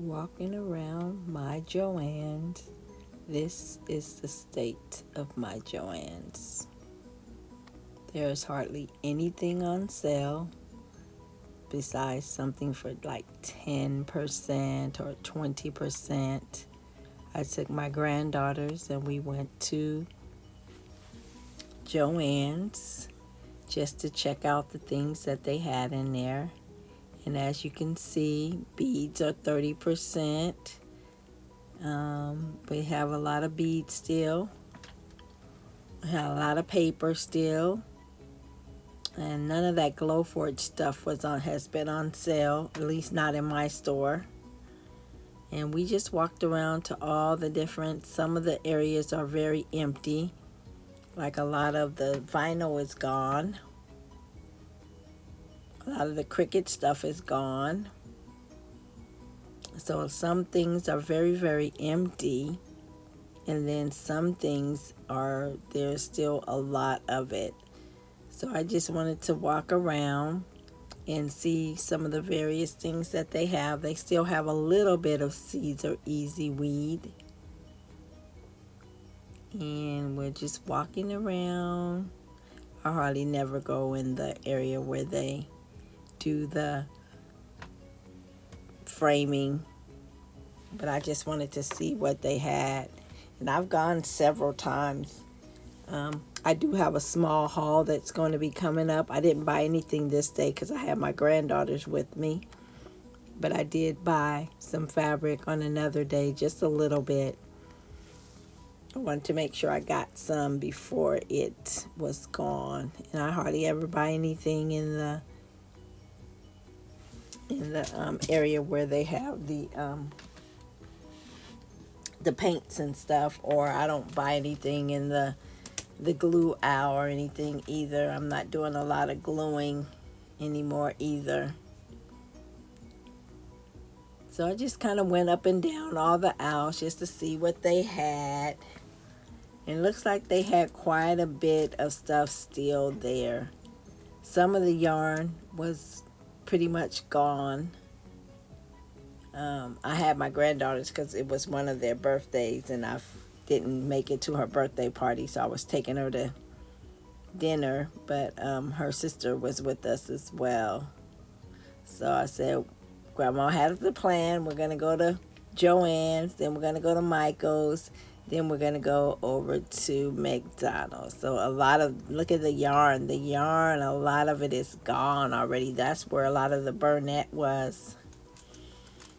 Walking around my Joann's. This is the state of my Joann's. There's hardly anything on sale besides something for like 10% or 20%. I took my granddaughters and we went to Joann's just to check out the things that they had in there. And as you can see, beads are 30%. We have a lot of beads still. We have a lot of paper still. And none of that Glowforge stuff has been on sale, at least not in my store. And we just walked around to all the different, some of the areas are very empty. Like a lot of the vinyl is gone. A lot of the Cricut stuff is gone. So some things are very, very empty. And then some things there's still a lot of it. So I just wanted to walk around and see some of the various things that they have. They still have a little bit of Caesar Easy Weed. And we're just walking around. I hardly never go in the area where they do the framing, but I just wanted to see what they had. And I've gone several times. I do have a small haul that's going to be coming up. I didn't buy anything this day because I had my granddaughters with me, but I did buy some fabric on another day, just a little bit. I wanted to make sure I got some before it was gone. And I hardly ever buy anything in the area where they have the paints and stuff, or I don't buy anything in the glue aisle or anything either. I'm not doing a lot of gluing anymore either. So I just kind of went up and down all the aisles just to see what they had. And it looks like they had quite a bit of stuff still there. Some of the yarn was pretty much gone. I had my granddaughters because it was one of their birthdays and I didn't make it to her birthday party, so I was taking her to dinner, but her sister was with us as well. So I said, Grandma had the plan. We're going to go to Joann's, then we're going to go to Michael's, then we're going to go over to McDonald's. So look at the yarn. The yarn, a lot of it is gone already. That's where a lot of the Burnett was.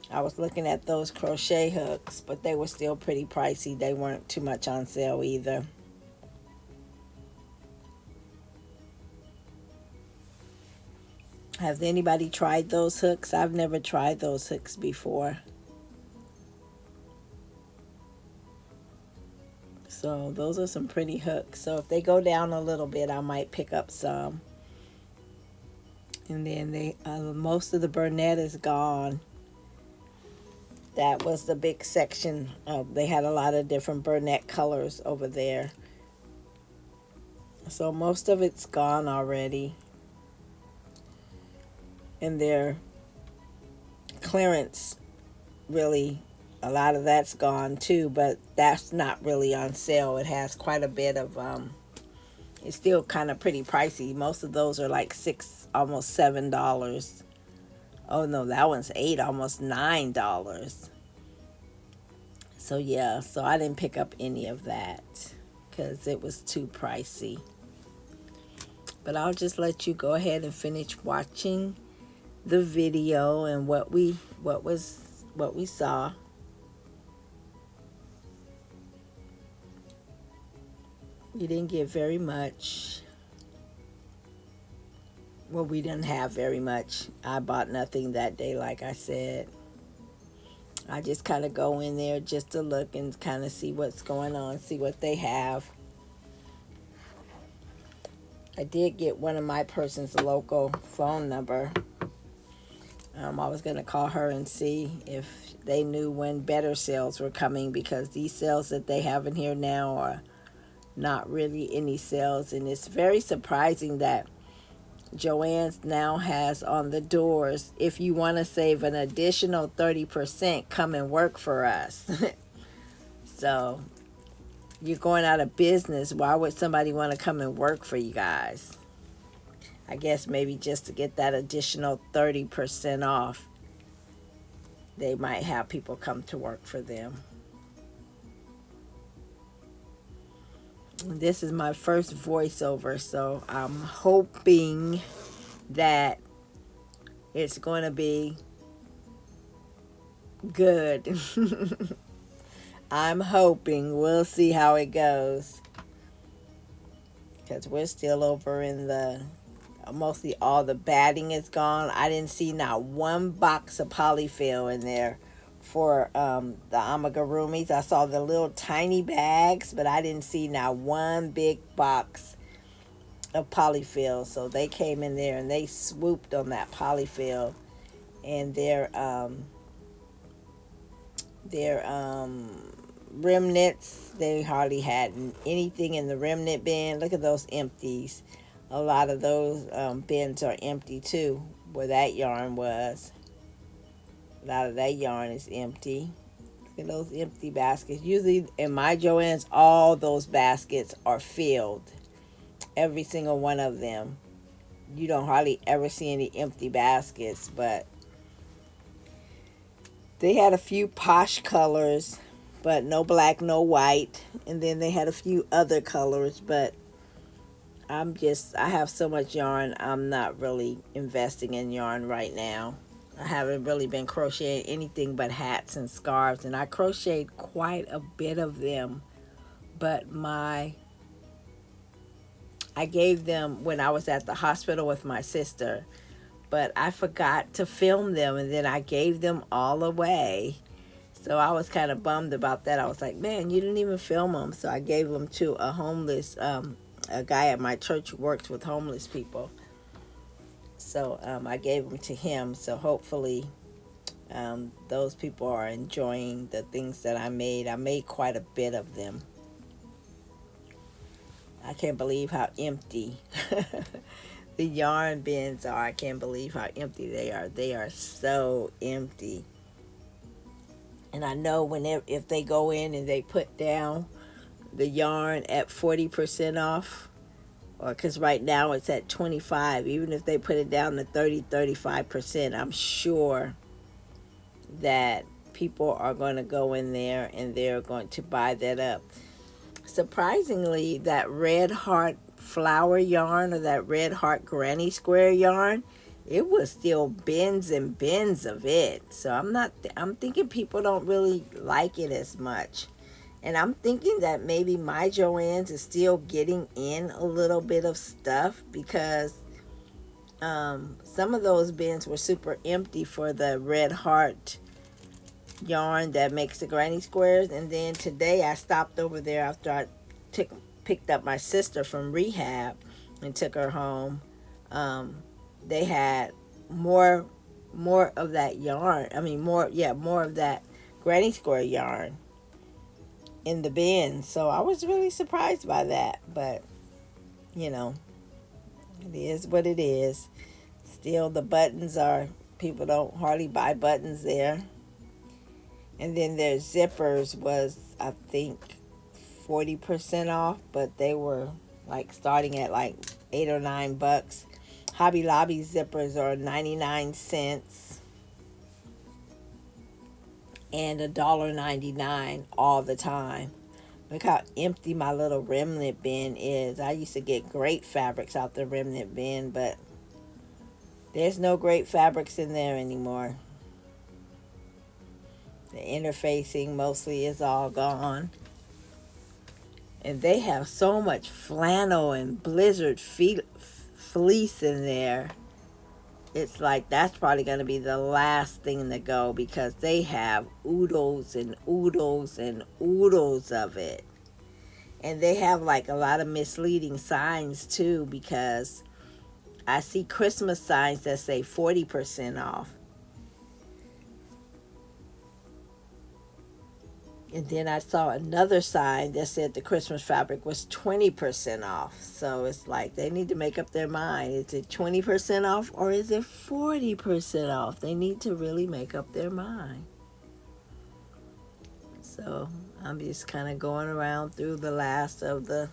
I was looking at those crochet hooks, but they were still pretty pricey. They weren't too much on sale either. Has anybody tried those hooks? I've never tried those hooks before. So those are some pretty hooks. So if they go down a little bit, I might pick up some. And then most of the Burnett is gone. That was the big section. They had a lot of different Burnett colors over there. So most of it's gone already. And their clearance, really, a lot of that's gone too, but that's not really on sale. It has quite a bit of, it's still kind of pretty pricey. Most of those are like $6, almost $7. Oh no, that one's $8, almost $9. So yeah, so I didn't pick up any of that because it was too pricey. But I'll just let you go ahead and finish watching the video and what we saw. We didn't get very much. Well, we didn't have very much. I bought nothing that day, like I said. I just kind of go in there just to look and kind of see what's going on, see what they have. I did get one of my person's local phone number. I was going to call her and see if they knew when better sales were coming, because these sales that they have in here now are not really any sales. And it's very surprising that Joann's now has on the doors, if you want to save an additional 30%, come and work for us. So you're going out of business. Why would somebody want to come and work for you guys? I guess maybe just to get that additional 30% off, they might have people come to work for them. This is my first voiceover, so I'm hoping that it's going to be good. I'm hoping. We'll see how it goes. Because we're still over in the, mostly all the batting is gone. I didn't see not one box of polyfill in there for the amigurumis. I saw the little tiny bags, but I didn't see not one big box of polyfill. So they came in there and they swooped on that polyfill, and their remnants, they hardly had anything in the remnant bin. Look at those empties. A lot of those bins are empty too, where that yarn was. A lot of that yarn is empty. Look at those empty baskets. Usually in my Joann's, all those baskets are filled. Every single one of them. You don't hardly ever see any empty baskets, but they had a few posh colors, but no black, no white. And then they had a few other colors, but I have so much yarn, I'm not really investing in yarn right now. I haven't really been crocheting anything but hats and scarves, and I crocheted quite a bit of them, but I gave them when I was at the hospital with my sister, but I forgot to film them, and then I gave them all away. So I was kind of bummed about that. I was like, man, you didn't even film them. So I gave them to a homeless, a guy at my church who works with homeless people. So I gave them to him. So hopefully those people are enjoying the things that I made. I made quite a bit of them. I can't believe how empty the yarn bins are. I can't believe how empty they are. They are so empty. And I know if they go in and they put down the yarn at 40% off, or because right now it's at 25, even if they put it down to 35%, I'm sure that people are going to go in there and they're going to buy that up. Surprisingly, that red heart flower yarn, or that red heart granny square yarn, it was still bins and bins of it. So I'm thinking people don't really like it as much. And I'm thinking that maybe my Joann's is still getting in a little bit of stuff, because some of those bins were super empty for the red heart yarn that makes the granny squares. And then today I stopped over there after I picked up my sister from rehab and took her home. They had more of that yarn. I mean, more of that granny square yarn in the bin. So I was really surprised by that. But it is what it is. Still, the buttons are, people don't hardly buy buttons there. And then their zippers was, I think, 40% off, but they were like starting at like $8 or $9. Hobby Lobby zippers are 99 cents and $1.99 all the time. Look how empty my little remnant bin is. I used to get great fabrics out the remnant bin, but there's no great fabrics in there anymore. The interfacing mostly is all gone. And they have so much flannel and blizzard fleece in there. It's like that's probably going to be the last thing to go, because they have oodles and oodles and oodles of it. And they have like a lot of misleading signs too, because I see Christmas signs that say 40% off. And then I saw another sign that said the Christmas fabric was 20% off. So it's like they need to make up their mind. Is it 20% off or is it 40% off? They need to really make up their mind. So I'm just kind of going around through the last of the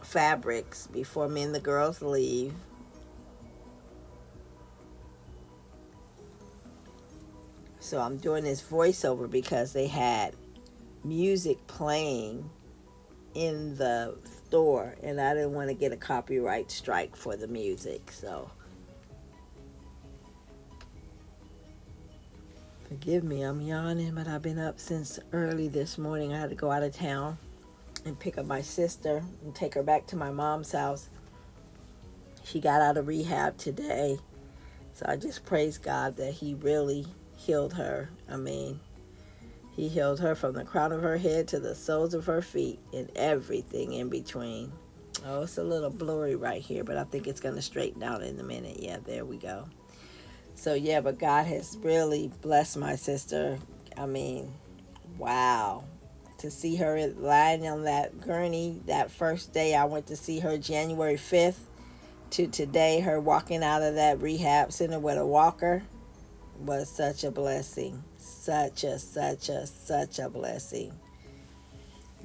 fabrics before me and the girls leave. So I'm doing this voiceover because they had music playing in the store and I didn't want to get a copyright strike for the music. So forgive me, I'm yawning, but I've been up since early this morning. I had to go out of town and pick up my sister and take her back to my mom's house. She got out of rehab today. So I just praise God that he really healed her. I mean, he healed her from the crown of her head to the soles of her feet and everything in between. Oh, it's a little blurry right here, but I think it's going to straighten out in a minute. Yeah, there we go. So, yeah, but God has really blessed my sister. I mean, wow. To see her lying on that gurney that first day I went to see her, January 5th, to today, her walking out of that rehab center with a walker was such a blessing. Such a blessing.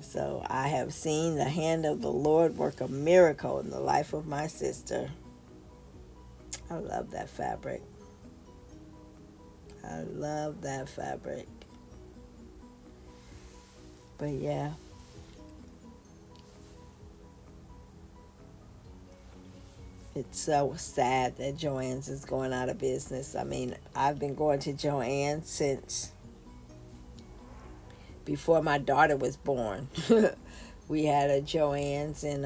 So I have seen the hand of the Lord work a miracle in the life of my sister. I love that fabric. I love that fabric. But yeah. It's so sad that Joann's is going out of business. I mean, I've been going to Joann since before my daughter was born. We had a Joann's in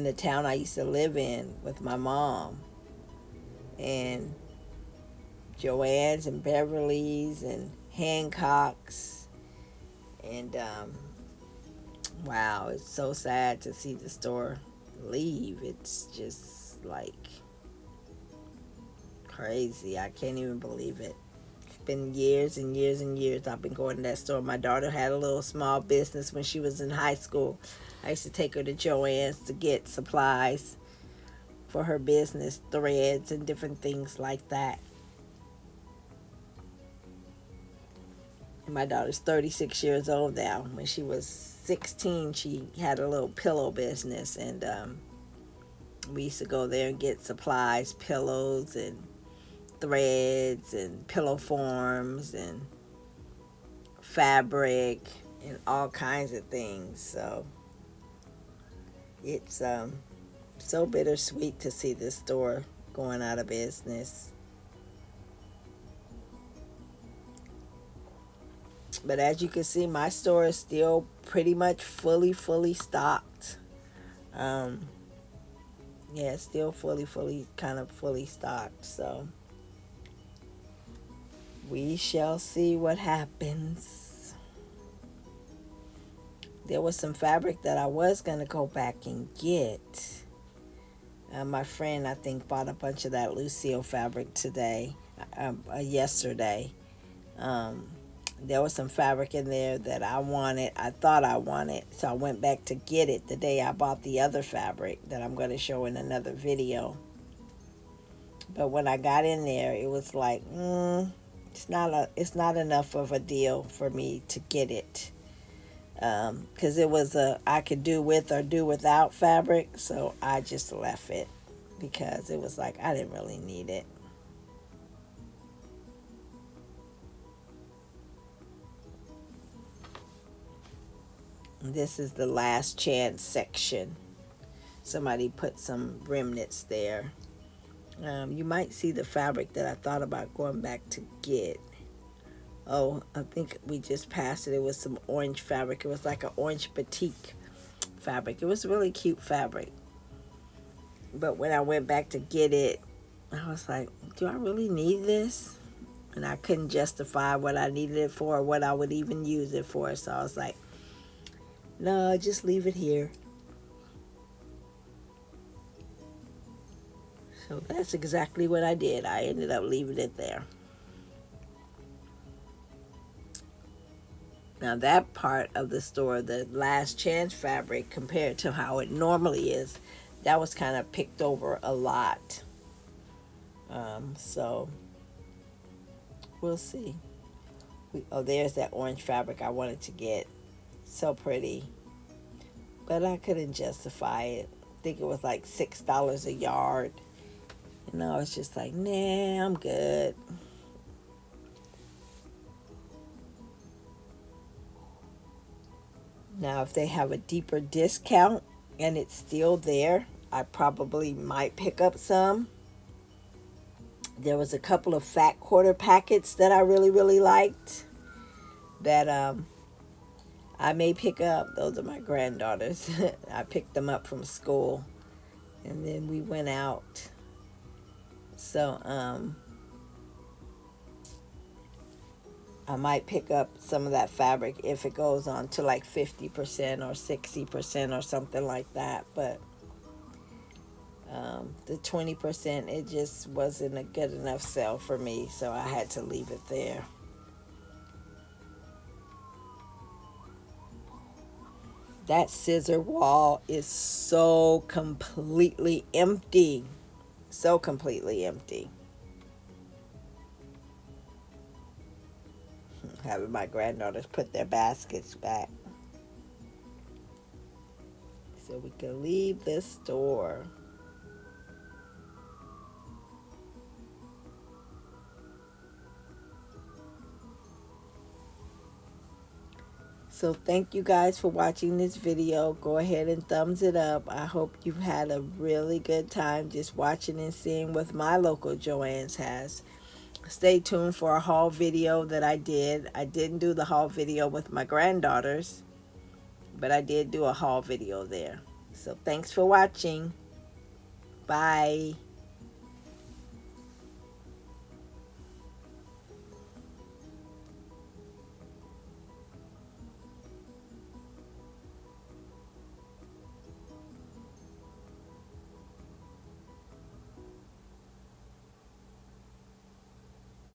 the town I used to live in with my mom. And Joann's and Beverly's and Hancock's. And wow, it's so sad to see the store leave. It's just like crazy. I can't even believe it. It's been years and years and years I've been going to that store. My daughter had a little small business when she was in high school. I used to take her to Joann's to get supplies for her business, threads and different things like that. My daughter's 36 years old now. When she was 16, she had a little pillow business, and we used to go there and get supplies, pillows and threads and pillow forms and fabric and all kinds of things. So it's so bittersweet to see this store going out of business. But as you can see, my store is still pretty much fully stocked. Yeah, it's still fully stocked. So we shall see what happens. There was some fabric that I was going to go back and get. My friend, I think, bought a bunch of that Lucille fabric yesterday. There was some fabric in there that I thought I wanted, so I went back to get it the day I bought the other fabric that I'm going to show in another video. But when I got in there, it was like, it's not enough of a deal for me to get it. Because it was I could do with or do without fabric, so I just left it because it was like I didn't really need it. This is the last chance section. Somebody put some remnants there. You might see the fabric that I thought about going back to get. Oh, I think we just passed it. It was some orange fabric. It was like an orange batik fabric. It was really cute fabric. But when I went back to get it, I was like, do I really need this? And I couldn't justify what I needed it for or what I would even use it for. So I was like, no, just leave it here. So that's exactly what I did. I ended up leaving it there. Now that part of the store, the last chance fabric, compared to how it normally is, that was kind of picked over a lot. So we'll see. Oh, there's that orange fabric I wanted to get. So pretty. But I couldn't justify it. I think it was like $6 a yard. And I was just like, nah, I'm good. Now, if they have a deeper discount and it's still there, I probably might pick up some. There was a couple of fat quarter packets that I really, really liked that I may pick up. Those are my granddaughters. I picked them up from school and then we went out. So I might pick up some of that fabric if it goes on to like 50% or 60% or something like that. But the 20%, it just wasn't a good enough sale for me, so I had to leave it there. That scissor wall is so completely empty. So completely empty. Having my granddaughters put their baskets back so we can leave this store. So thank you guys for watching this video. Go ahead and thumbs it up. I hope you've had a really good time just watching and seeing what my local Joann's has. Stay tuned for a haul video that I did. I didn't do the haul video with my granddaughters, but I did do a haul video there. So thanks for watching. Bye.